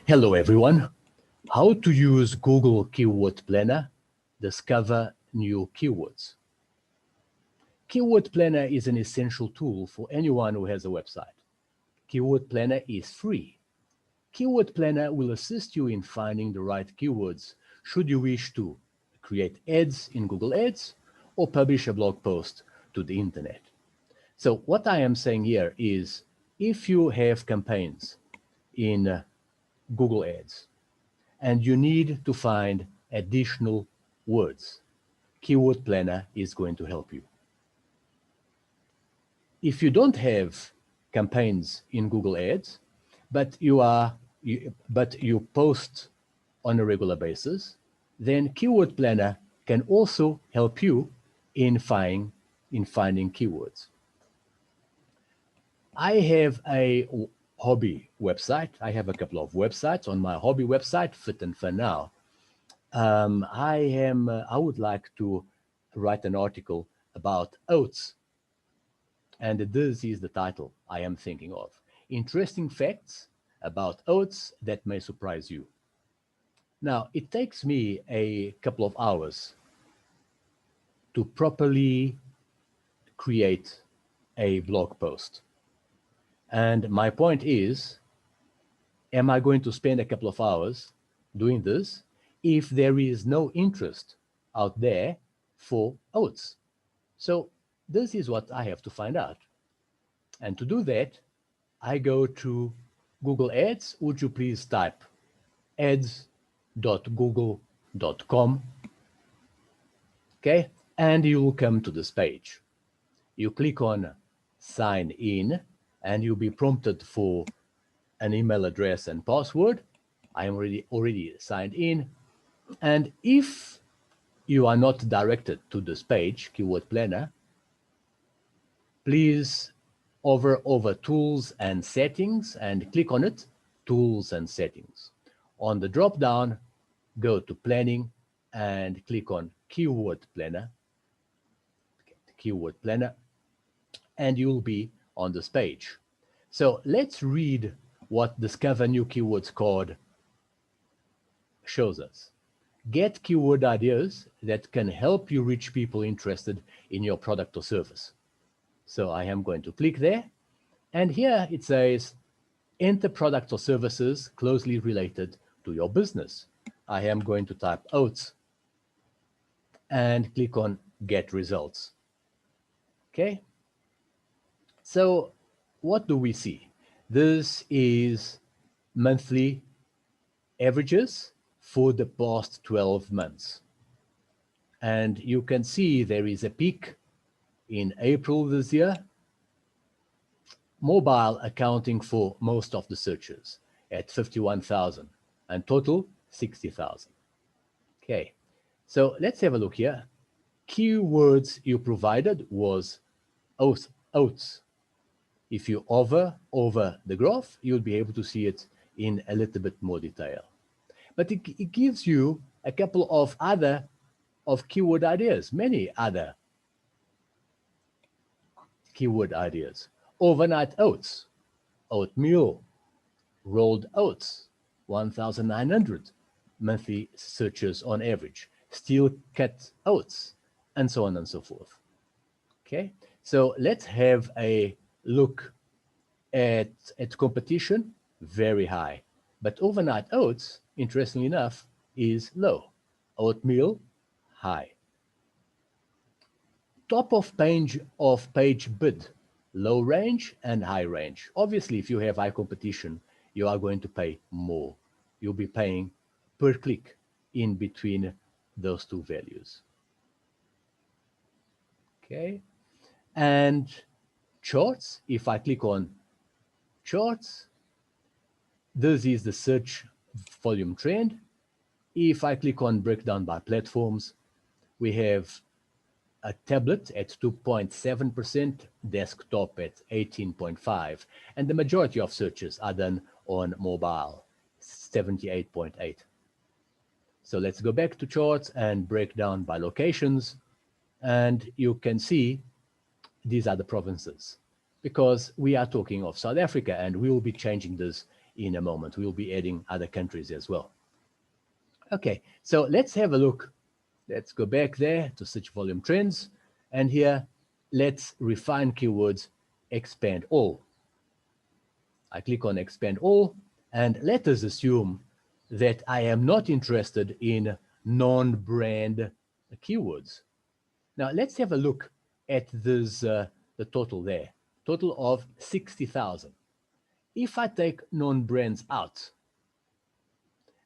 Hello everyone. How to use Google Keyword Planner, discover new keywords. Keyword Planner is an essential tool for anyone who has a website. Keyword Planner is free. Keyword Planner will assist you in finding the right keywords should you wish to create ads in Google Ads or publish a blog post to the internet. So what I am saying here is if you have campaigns in Google Ads, and you need to find additional words, Keyword Planner is going to help you. If you don't have campaigns in Google Ads, but you post on a regular basis, then Keyword Planner can also help you in finding keywords. I have a hobby website. I have a couple of websites on my hobby website, Fit and Fun Now. I would like to write an article about oats. And this is the title I am thinking of. Interesting facts about oats that may surprise you. Now, it takes me a couple of hours to properly create a blog post. And my point is, am I going to spend a couple of hours doing this if there is no interest out there for oats? So this is what I have to find out. And to do that, I go to Google Ads. Would you please type ads.google.com? Okay, and you will come to this page. You click on sign in and you'll be prompted for an email address and password. I am already signed in. And if you are not directed to this page, Keyword Planner, please hover over Tools and Settings and click on it, Tools and Settings. On the drop-down, go to Planning and click on Keyword Planner, and you'll be on this page. So let's read what Discover New Keywords card shows us. Get keyword ideas that can help you reach people interested in your product or service. So I am going to click there, and here it says, enter products or services closely related to your business. I am going to type oats and click on get results. Okay. So what do we see? This is monthly averages for the past 12 months. And you can see there is a peak in April this year, mobile accounting for most of the searches at 51,000 and total 60,000. Okay, so let's have a look here. Keywords you provided was oats. If you hover over the graph, you'll be able to see it in a little bit more detail. But it gives you a couple of other keyword ideas, many other keyword ideas. Overnight oats, oatmeal, rolled oats, 1,900 monthly searches on average, steel cut oats, and so on and so forth. Okay, so let's have a look at competition, very high. But overnight oats, interestingly enough, is low. Oatmeal, high. Top of page bid, low range and high range. Obviously, if you have high competition, you are going to pay more. You'll be paying per click in between those two values. Okay, and charts, if I click on charts, this is the search volume trend. If I click on breakdown by platforms, we have a tablet at 2.7%, desktop at 18.5%, and the majority of searches are done on mobile, 78.8%. So let's go back to charts and break down by locations, and you can see these are the provinces, because we are talking of South Africa, and we will be changing this in a moment. We'll be adding other countries as well. Okay, so let's have a look. Let's go back there to search volume trends. And here, let's refine keywords, expand all. I click on expand all, and let us assume that I am not interested in non-brand keywords. Now let's have a look at this, the total there, total of 60,000. If I take non-brands out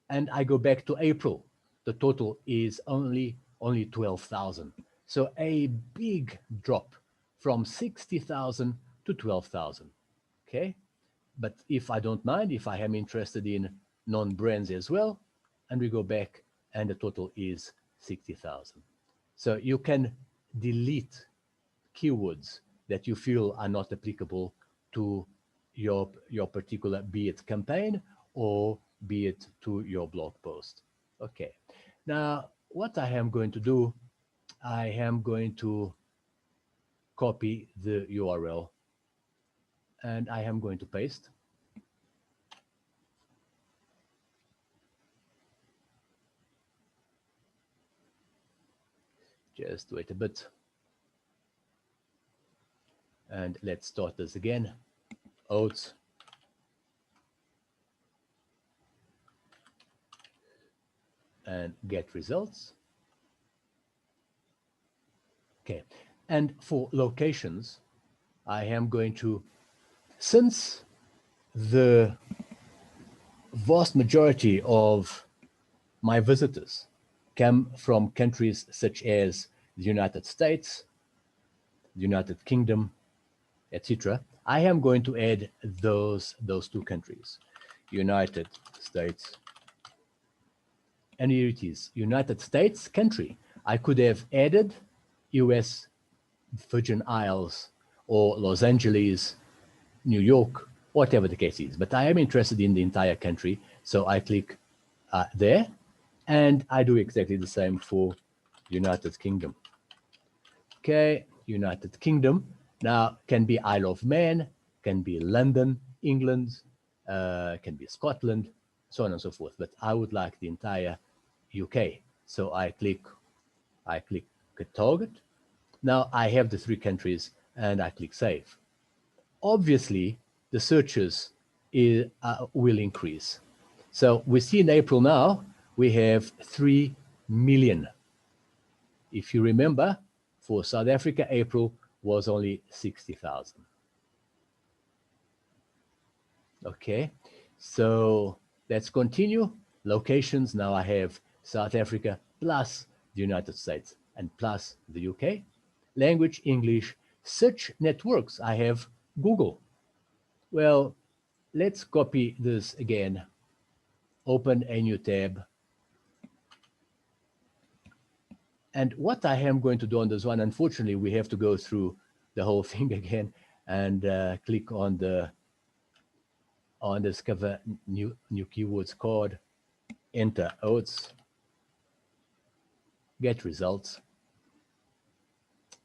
and I go back to April, the total is only 12,000. So a big drop from 60,000 to 12,000. Okay. But if I don't mind, if I am interested in non-brands as well, and we go back and the total is 60,000. So you can delete keywords that you feel are not applicable to your particular, be it campaign or be it to your blog post. Okay. Now, what I am going to do, I am going to copy the URL and I am going to paste. Just wait a bit. And let's start this again. Oats. And get results. Okay. And for locations, I am going to, since the vast majority of my visitors come from countries such as the United States, the United Kingdom, etc., I am going to add those two countries, United States. And here it is, United States country. I could have added US Virgin Isles or Los Angeles, New York, whatever the case is. But I am interested in the entire country. So I click there and I do exactly the same for United Kingdom. Okay, United Kingdom. Now can be Isle of Man, can be London, England, can be Scotland, so on and so forth. But I would like the entire UK. So I click target. Now I have the 3 countries and I click save. Obviously, the searches will increase. So we see in April now, we have 3 million. If you remember, for South Africa, April was only 60,000. Okay, so let's continue. Locations, now I have South Africa plus the United States and plus the UK. Language, English. Search networks, I have Google. Well, let's copy this again. Open a new tab. And what I am going to do on this one, unfortunately, we have to go through the whole thing again and click on discover new keywords code, enter oats, get results.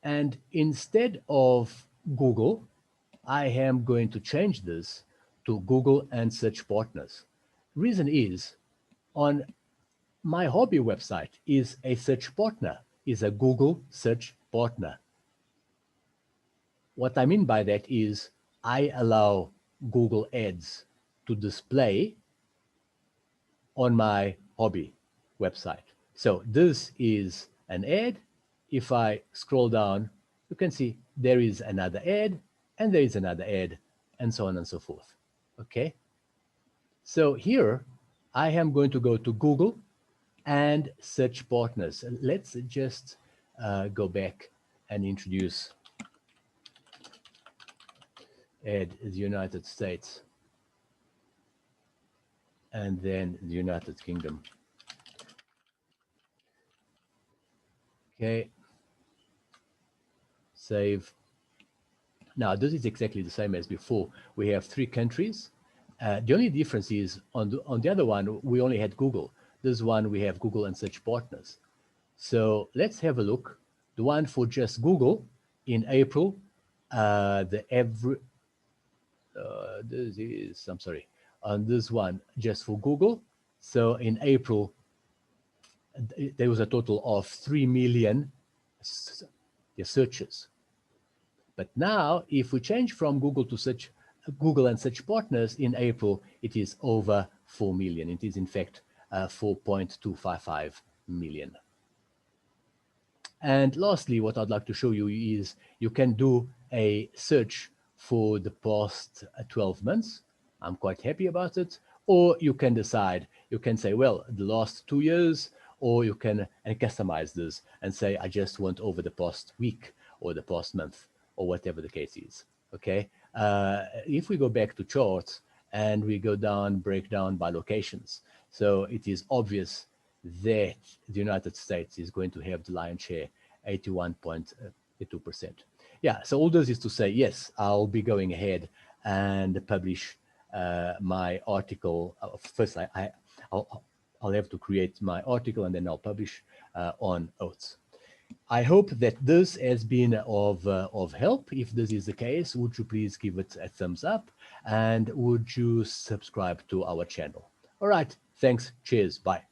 And instead of Google, I am going to change this to Google and search partners. Reason is, on my hobby website is a search partner, is a Google search partner. What I mean by that is I allow Google Ads to display on my hobby website. So this is an ad. If I scroll down, you can see there is another ad and there is another ad and so on and so forth. Okay. So here I am going to go to Google and search partners. Let's just go back and introduce add the United States and then the United Kingdom. Okay, save. Now this is exactly the same as before. We have 3 countries. The only difference is on the other one, we only had Google. This one we have Google and search partners. So let's have a look. The one for just Google in April, this is, I'm sorry, on this one just for Google. So in April, there was a total of 3 million searches. But now, if we change from Google to search, Google and search partners in April, it is over 4 million. It is in fact 4.255 million. And lastly, what I'd like to show you is you can do a search for the past 12 months. I'm quite happy about it. Or you can decide, you can say, well, the last 2 years, or you can customize this and say, I just want over the past week or the past month or whatever the case is. Okay. If we go back to charts and we go down, break down by locations. So it is obvious that the United States is going to have the lion's share, 81.2%. Yeah, so all this is to say, yes, I'll be going ahead and publish my article. First, I'll have to create my article and then I'll publish on Oats. I hope that this has been of help. If this is the case, would you please give it a thumbs up and would you subscribe to our channel? All right, thanks, cheers, bye.